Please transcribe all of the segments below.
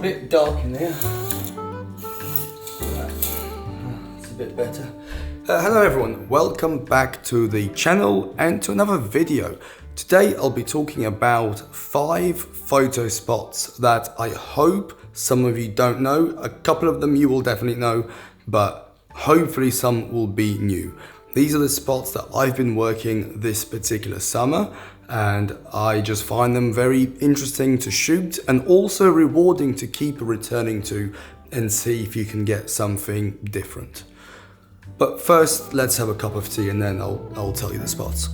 bit dark in here. It's a bit better. Hello everyone, welcome back to the channel and to another video. Today I'll be talking about 5 photo spots that I hope some of you don't know. A couple of them you will definitely know, but hopefully some will be new. These are the spots that I've been working this particular summer, and I just find them very interesting to shoot and also rewarding to keep returning to and see if you can get something different. But first, let's have a cup of tea and then I'll tell you the spots.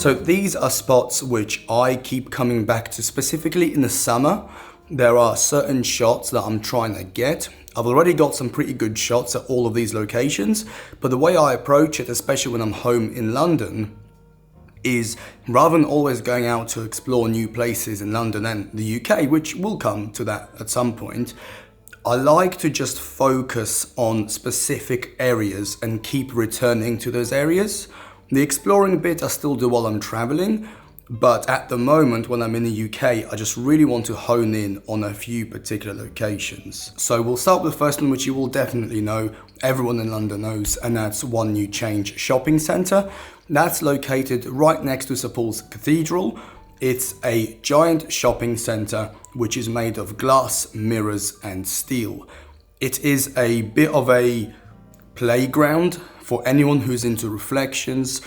So these are spots which I keep coming back to, specifically in the summer. There are certain shots that I'm trying to get. I've already got some pretty good shots at all of these locations, but the way I approach it, especially when I'm home in London, is rather than always going out to explore new places in London and the UK, which will come to that at some point, I like to just focus on specific areas and keep returning to those areas. The exploring bit I still do while I'm traveling, but at the moment when I'm in the UK, I just really want to hone in on a few particular locations. So we'll start with the first one, which you will definitely know, everyone in London knows, and that's One New Change shopping centre. That's located right next to St Paul's Cathedral. It's a giant shopping centre which is made of glass, mirrors and steel. It is a bit of a playground for anyone who's into reflections,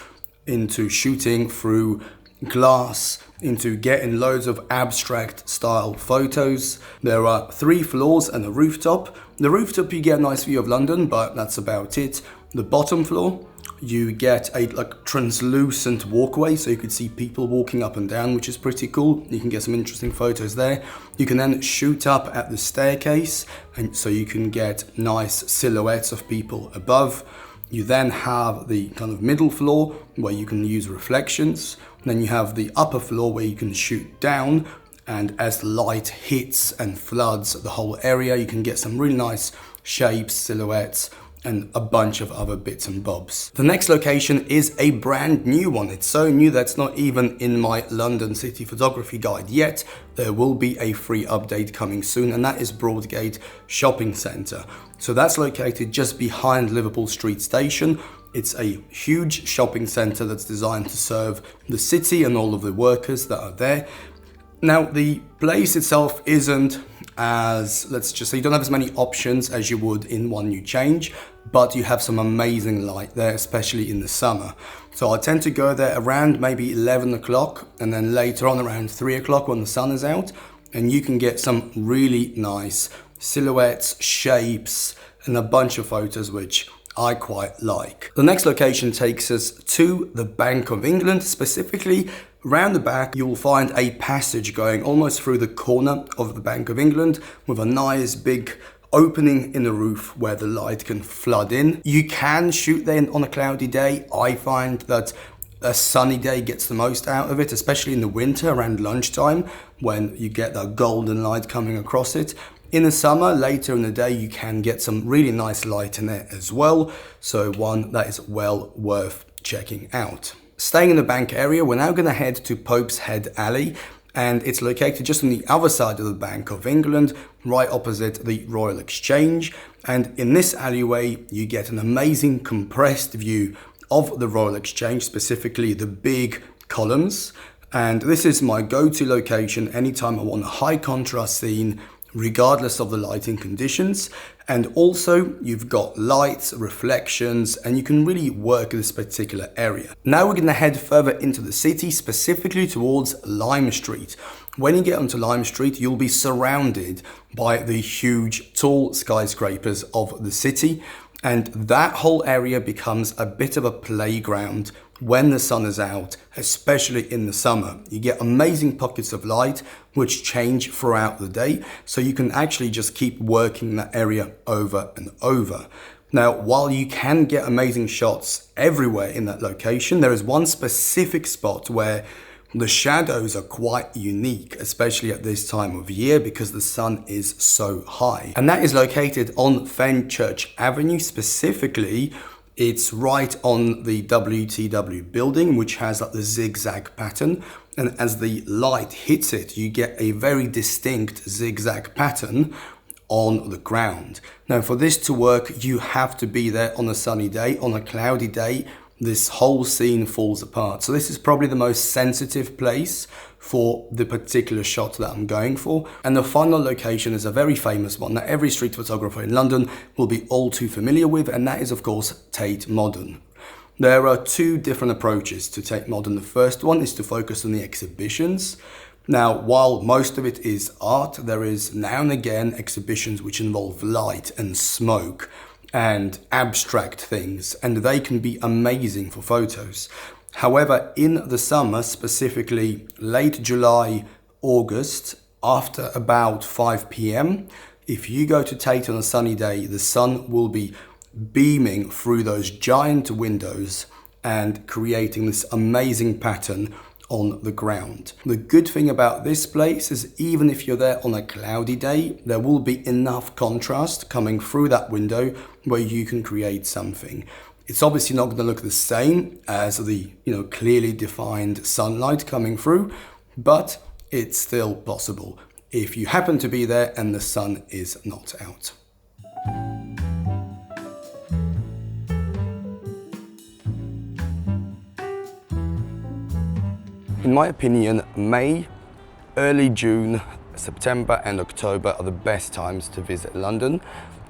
into shooting through glass, into getting loads of abstract style photos. There are 3 floors and a rooftop. The rooftop you get a nice view of London, but that's about it. The bottom floor you get a translucent walkway, so you could see people walking up and down, which is pretty cool. You can get some interesting photos there. You can then shoot up at the staircase, and so you can get nice silhouettes of people above. You then have the kind of middle floor where you can use reflections. Then you have the upper floor where you can shoot down, and as the light hits and floods the whole area, you can get some really nice shapes, silhouettes, and a bunch of other bits and bobs. The next location is a brand new one. It's so new that it's not even in my London City Photography Guide yet. There will be a free update coming soon, and that is Broadgate Shopping Centre. So that's located just behind Liverpool Street Station. It's a huge shopping centre that's designed to serve the city and all of the workers that are there. Now, the place itself isn't as, let's just say, you don't have as many options as you would in One New Change, but you have some amazing light there, especially in the summer. So I tend to go there around maybe 11 o'clock and then later on around 3 o'clock when the sun is out, and you can get some really nice silhouettes, shapes, and a bunch of photos which I quite like. The next location takes us to the Bank of England. Specifically, around the back you will find a passage going almost through the corner of the Bank of England with a nice big opening in the roof where the light can flood in. You can shoot there on a cloudy day. I find that a sunny day gets the most out of it, especially in the winter around lunchtime when you get that golden light coming across it. In the summer, later in the day, you can get some really nice light in there as well. So one that is well worth checking out. Staying in the bank area, we're now going to head to Pope's Head Alley, and it's located just on the other side of the Bank of England, right opposite the Royal Exchange. And in this alleyway, you get an amazing compressed view of the Royal Exchange, specifically the big columns. And this is my go-to location anytime I want a high contrast scene, regardless of the lighting conditions. And also you've got lights, reflections, and you can really work this particular area. Now we're going to head further into the city, specifically towards Lime Street. When you get onto Lime Street, you'll be surrounded by the huge tall skyscrapers of the city, and that whole area becomes a bit of a playground when the sun is out, especially in the summer. You get amazing pockets of light which change throughout the day, so you can actually just keep working that area over and over. Now, while you can get amazing shots everywhere in that location, there is one specific spot where the shadows are quite unique, especially at this time of year because the sun is so high. And that is located on Fenchurch Avenue, specifically It's right on the WTW building, which has like the zigzag pattern. And as the light hits it, you get a very distinct zigzag pattern on the ground. Now, for this to work, you have to be there on a sunny day. On a cloudy day, this whole scene falls apart. So this is probably the most sensitive place for the particular shot that I'm going for. And the final location is a very famous one that every street photographer in London will be all too familiar with, and that is of course Tate Modern. There are two different approaches to Tate Modern. The first one is to focus on the exhibitions. Now, while most of it is art, there is now and again exhibitions which involve light and smoke and abstract things, and they can be amazing for photos. However, in the summer, specifically late July, August, after about 5 p.m, if you go to Tate on a sunny day, the sun will be beaming through those giant windows and creating this amazing pattern on the ground. The good thing about this place is even if you're there on a cloudy day, there will be enough contrast coming through that window where you can create something. It's obviously not going to look the same as the clearly defined sunlight coming through, but it's still possible if you happen to be there and the sun is not out. In my opinion, May, early June, September and October are the best times to visit London.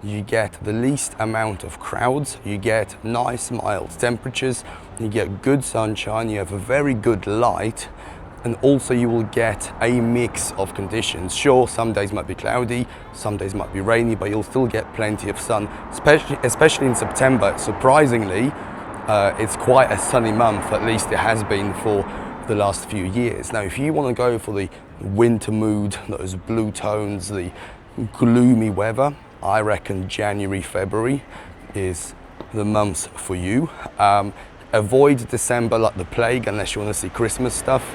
You get the least amount of crowds, you get nice mild temperatures, you get good sunshine, you have a very good light, and also you will get a mix of conditions. Sure, some days might be cloudy, some days might be rainy, but you'll still get plenty of sun, especially in September. Surprisingly, it's quite a sunny month, at least it has been for the last few years. Now, if you want to go for the winter mood, those blue tones, the gloomy weather, I reckon January, February is the months for you. Avoid December like the plague unless you want to see Christmas stuff.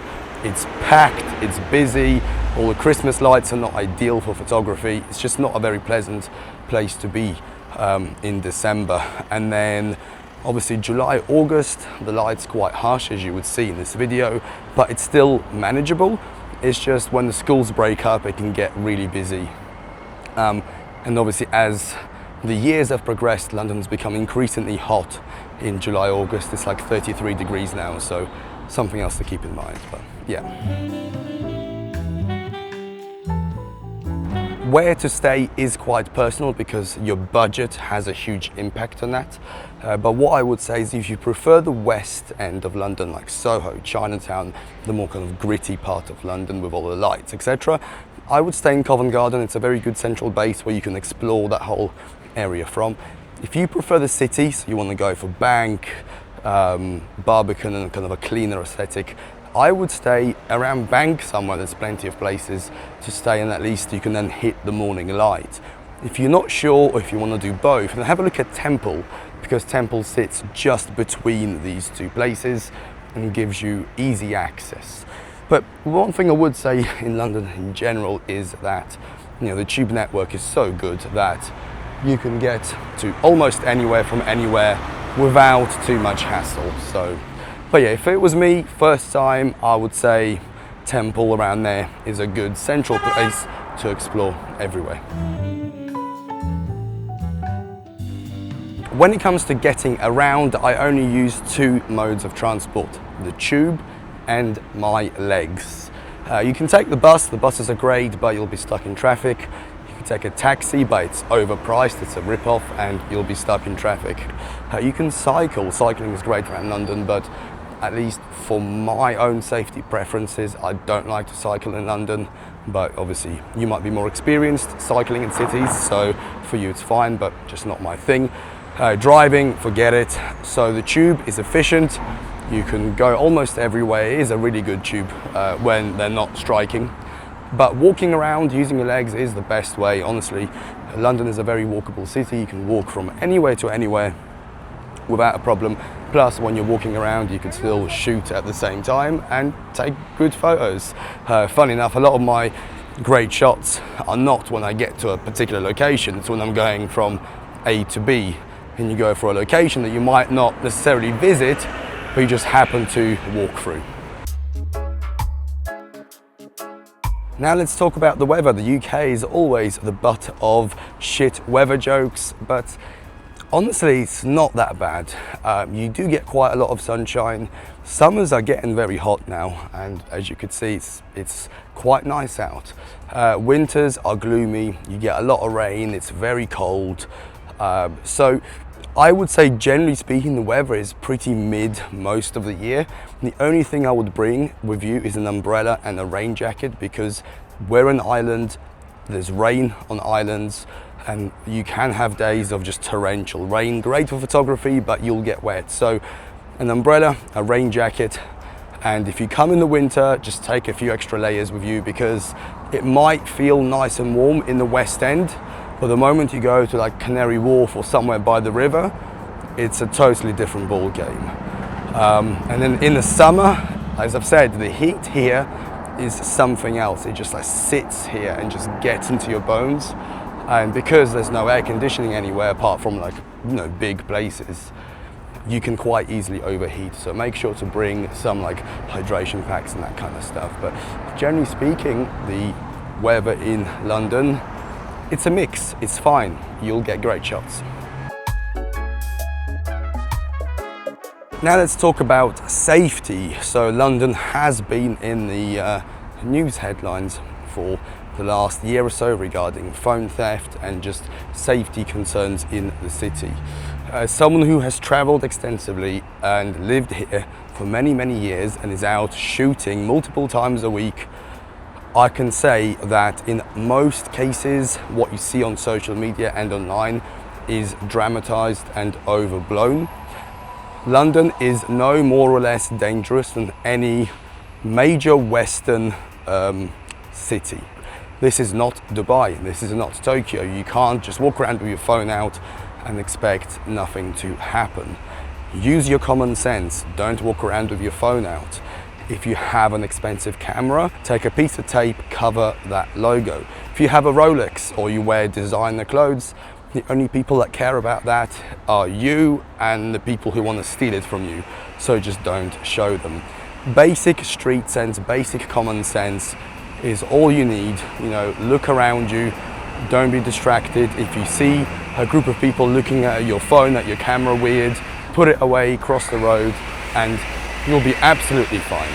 It's packed, it's busy, all the Christmas lights are not ideal for photography. It's just not a very pleasant place to be in December. And then obviously July, August, the light's quite harsh as you would see in this video, but it's still manageable. It's just when the schools break up, it can get really busy. And obviously as the years have progressed, London's become increasingly hot in July, August. It's like 33 degrees now, so something else to keep in mind, but yeah. Where to stay is quite personal because your budget has a huge impact on that. But what I would say is if you prefer the west end of London, like Soho, Chinatown, the more kind of gritty part of London with all the lights, etc., I would stay in Covent Garden. It's a very good central base where you can explore that whole area from. If you prefer the city, so you want to go for Bank, Barbican and kind of a cleaner aesthetic, I would stay around Bank somewhere. There's plenty of places to stay and at least you can then hit the morning light. If you're not sure or if you want to do both, then have a look at Temple, because Temple sits just between these two places and gives you easy access. But one thing I would say in London in general is that the tube network is so good that you can get to almost anywhere from anywhere without too much hassle. So, but yeah, if it was me, first time, I would say Temple around there is a good central place to explore everywhere. When it comes to getting around, I only use two modes of transport, the tube and my legs. You can take the buses are great, but you'll be stuck in traffic. You can take a taxi, but it's overpriced, it's a rip-off, and you'll be stuck in traffic. You can cycle, cycling is great around London, but at least for my own safety preferences, I don't like to cycle in London, but obviously you might be more experienced cycling in cities, so for you it's fine, but just not my thing. Driving, forget it. So the tube is efficient. You can go almost everywhere. It is a really good tube when they're not striking. But walking around using your legs is the best way, honestly. London is a very walkable city. You can walk from anywhere to anywhere without a problem. Plus, when you're walking around, you can still shoot at the same time and take good photos. Funny enough, a lot of my great shots are not when I get to a particular location. It's when I'm going from A to B. and you go for a location that you might not necessarily visit, but you just happen to walk through. Now let's talk about the weather. The UK is always the butt of shit weather jokes, but honestly, it's not that bad. You do get quite a lot of sunshine. Summers are getting very hot now, and as you can see, it's quite nice out. Winters are gloomy. You get a lot of rain. It's very cold. So I would say, generally speaking, the weather is pretty mid most of the year. The only thing I would bring with you is an umbrella and a rain jacket, because we're an island, there's rain on islands, and you can have days of just torrential rain. Great for photography, but you'll get wet. So an umbrella, a rain jacket, and if you come in the winter, just take a few extra layers with you, because it might feel nice and warm in the West End, but the moment you go to like Canary Wharf or somewhere by the river, it's a totally different ball game. And then in the summer, as I've said, the heat here is something else. It just like sits here and just gets into your bones. And because there's no air conditioning anywhere apart from like, you know, big places, you can quite easily overheat. So make sure to bring some like hydration packs and that kind of stuff. But generally speaking, the weather in London, it's a mix, it's fine, you'll get great shots. Now let's talk about safety. So London has been in the news headlines for the last year or so regarding phone theft and just safety concerns in the city. As someone who has travelled extensively and lived here for many years and is out shooting multiple times a week, I can say that in most cases, what you see on social media and online is dramatized and overblown. London is no more or less dangerous than any major Western city. This is not Dubai, this is not Tokyo. You can't just walk around with your phone out and expect nothing to happen. Use your common sense, don't walk around with your phone out. If you have an expensive camera, take a piece of tape, cover that logo. If you have a Rolex or you wear designer clothes, the only people that care about that are you and the people who want to steal it from you. So just don't show them. Basic street sense, basic common sense is all you need. You know, look around you, don't be distracted. If you see a group of people looking at your phone, at your camera weird, put it away, cross the road, and you'll be absolutely fine.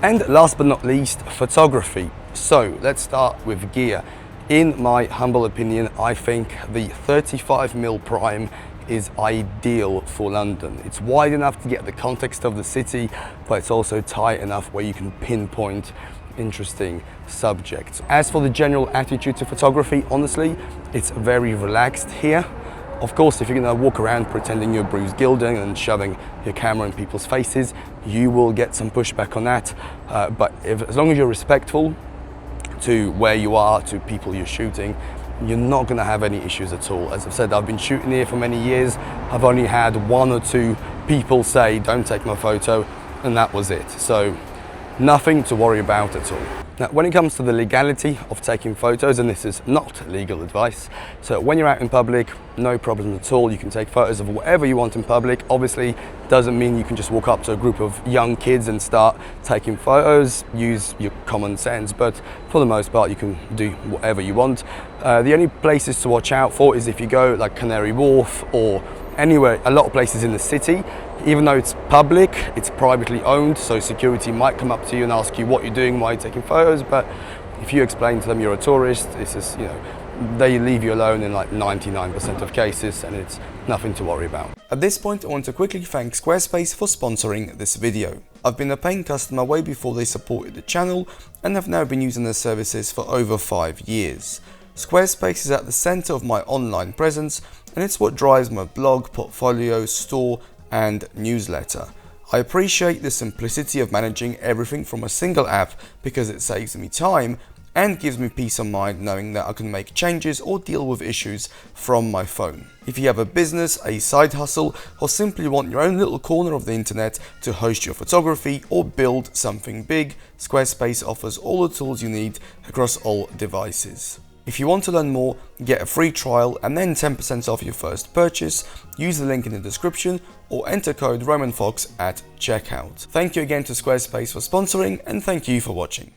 And last but not least, photography. So let's start with gear. In my humble opinion, I think the 35mm prime is ideal for London. It's wide enough to get the context of the city, but it's also tight enough where you can pinpoint interesting subjects. As for the general attitude to photography, honestly, it's very relaxed here. Of course, if you're going to walk around pretending you're Bruce Gilding and shoving your camera in people's faces, you will get some pushback on that. But as long as you're respectful to where you are, to people you're shooting, you're not going to have any issues at all. As I've said, I've been shooting here for many years. I've only had 1 or 2 people say, don't take my photo, and that was it. So nothing to worry about at all. Now, when it comes to the legality of taking photos, and this is not legal advice, so when you're out in public, no problem at all. You can take photos of whatever you want in public. Obviously, doesn't mean you can just walk up to a group of young kids and start taking photos. Use your common sense, but for the most part, you can do whatever you want. The only places to watch out for is if you go like Canary Wharf or anywhere, a lot of places in the city. Even though it's public, it's privately owned, so security might come up to you and ask you what you're doing, why you're taking photos, but if you explain to them you're a tourist, it's just, you know, they leave you alone in like 99% of cases, and it's nothing to worry about. At this point, I want to quickly thank Squarespace for sponsoring this video. I've been a paying customer way before they supported the channel, and have now been using their services for over 5 years. Squarespace is at the center of my online presence, and it's what drives my blog, portfolio, store, and newsletter. I appreciate the simplicity of managing everything from a single app because it saves me time and gives me peace of mind knowing that I can make changes or deal with issues from my phone. If you have a business, a side hustle, or simply want your own little corner of the internet to host your photography or build something big, Squarespace offers all the tools you need across all devices. If you want to learn more, get a free trial and then 10% off your first purchase, use the link in the description or enter code RomanFox at checkout. Thank you again to Squarespace for sponsoring, and thank you for watching.